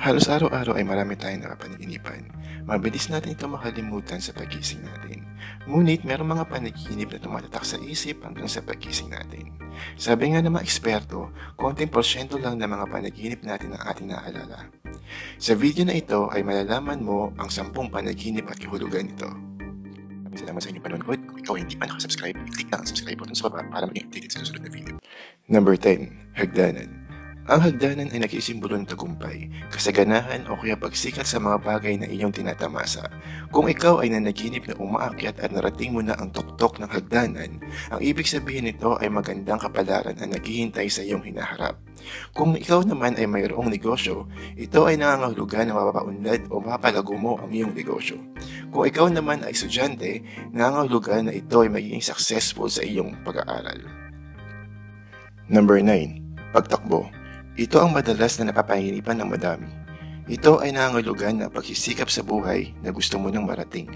Halos araw-araw ay marami tayong napapanaginipan. Mabilis natin ito makalimutan sa pagising natin. Ngunit merong mga panaginip na tumatatak sa isip hanggang sa pagising natin. Sabi nga ng mga eksperto, konting porsyento lang ng mga panaginip natin ang ating naalala. Sa video na ito ay malalaman mo ang 10 panaginip at kahulugan nito. Maraming salamat sa inyong panonood. Kung ikaw ay hindi pa nakasubscribe, i-click lang ang subscribe button sa baba para maging updated sa susunod na video. Number 10. Hagdanan. Ang hagdanan ay nagsiisimbolo ng tagumpay, kasaganahan o kaya pagsikat sa mga bagay na iyong tinatamasa. Kung ikaw ay nanaginip na umaakyat at narating mo na ang tuktok ng hagdanan, ang ibig sabihin nito ay magandang kapalaran na naghihintay sa iyong hinaharap. Kung ikaw naman ay mayroong negosyo, ito ay nangangahulugan na mapapaunlad o mapapalago mo ang iyong negosyo. Kung ikaw naman ay estudyante, nangangahulugan na ito ay magiging successful sa iyong pag-aaral. Number 9. Pagtakbo. Ito ang madalas na napapahinipan ng madami. Ito ay nangangahulugan na pagsisikap sa buhay na gusto mo nang marating.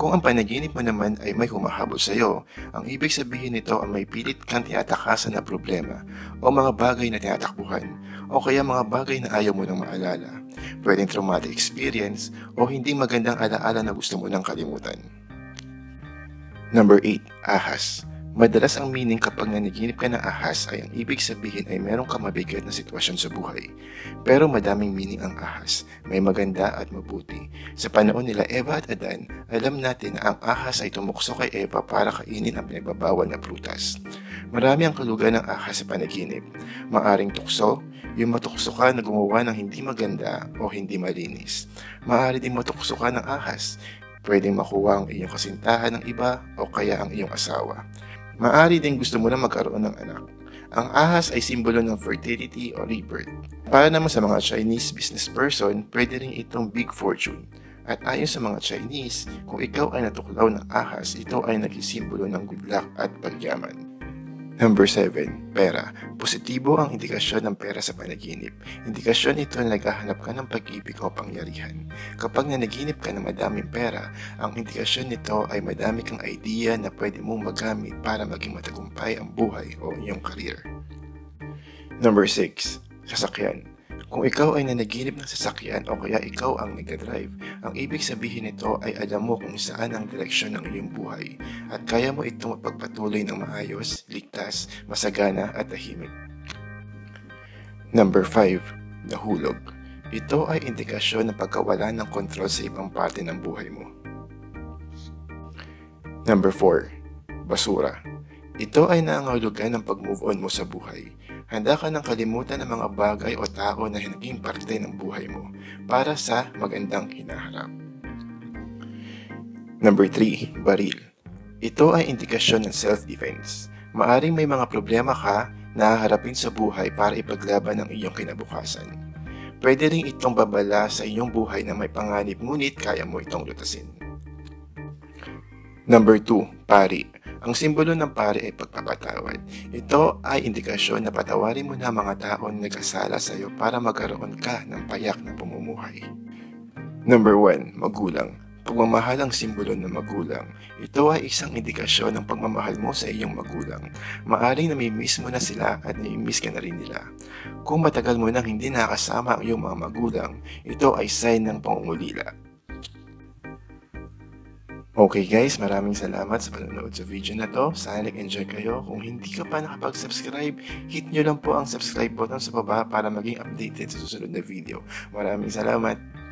Kung ang panaginip mo naman ay may humahabol sa iyo, ang ibig sabihin nito ay may pilit kang tinatakasan na problema o mga bagay na tinatakbuhan o kaya mga bagay na ayaw mo nang maalala. Pwedeng traumatic experience o hindi magandang alaala na gusto mo nang kalimutan. Number 8. Ahas. Madalas ang meaning kapag nanaginip ka ng ahas ay ang ibig sabihin ay meron kang mabigat na sitwasyon sa buhay. Pero madaming meaning ang ahas, may maganda at mabuti. Sa panahon nila Eva at Adan, alam natin na ang ahas ay tumukso kay Eva para kainin ang pinagbabawal na prutas. Marami ang kalugan ng ahas sa panaginip. Maaring tukso, yung matukso ka na gumawa ng hindi maganda o hindi malinis. Maaari din matukso ka ng ahas, pwedeng makuha ang iyong kasintahan ng iba o kaya ang iyong asawa. Maaari din gusto mo na magkaroon ng anak. Ang ahas ay simbolo ng fertility o rebirth. Para naman sa mga Chinese business person, pwede rin itong big fortune. At ayon sa mga Chinese, kung ikaw ay natuklaw ng ahas, ito ay nagsimbolo ng good luck at pagyaman. Number 7. Pera. Positibo ang indikasyon ng pera sa panaginip. Indikasyon ito na naghahanap ka ng pag-ibig o pangyarihan. Kapag nanaginip ka ng madaming pera, ang indikasyon nito ay madami kang idea na pwede mong magamit para maging matagumpay ang buhay o iyong career. Number 6. Sasakyan. Kung ikaw ay nanaginip ng sasakyan o kaya ikaw ang nagdadrive, ang ibig sabihin nito ay alam mo kung saan ang direksyon ng iyong buhay at kaya mo itong mapagpatuloy ng maayos, ligtas, masagana at tahimik. Number 5. Nahulog. Ito ay indikasyon ng pagkawala ng kontrol sa ibang parte ng buhay mo. Number 4. Basura. Ito ay nangangahulugan ng pag-move on mo sa buhay. Handa ka ng kalimutan ng mga bagay o tao na naging parte ng buhay mo para sa magandang hinaharap. Number 3. Baril. Ito ay indikasyon ng self-defense. Maaring may mga problema ka na haharapin sa buhay para ipaglaban ang iyong kinabukasan. Pwede rin itong babala sa iyong buhay na may panganib ngunit kaya mo itong lutasin. Number 2. Pari. Ang simbolo ng pari ay pagpapatawad. Ito ay indikasyon na patawarin mo na mga tao na nagkasala sa iyo para magkaroon ka ng payak na pamumuhay. Number 1. Magulang. Pagmamahal ang simbolo ng magulang. Ito ay isang indikasyon ng pagmamahal mo sa iyong magulang. Maaring namimiss mo na sila at namimiss ka na rin nila. Kung matagal mo nang hindi nakasama ang iyong mga magulang, ito ay sign ng pangungulila. Okay guys, maraming salamat sa panonood sa video na to. Sana nag-enjoy kayo. Kung hindi ka pa nakapag-subscribe, hit nyo lang po ang subscribe button sa baba para maging updated sa susunod na video. Maraming salamat!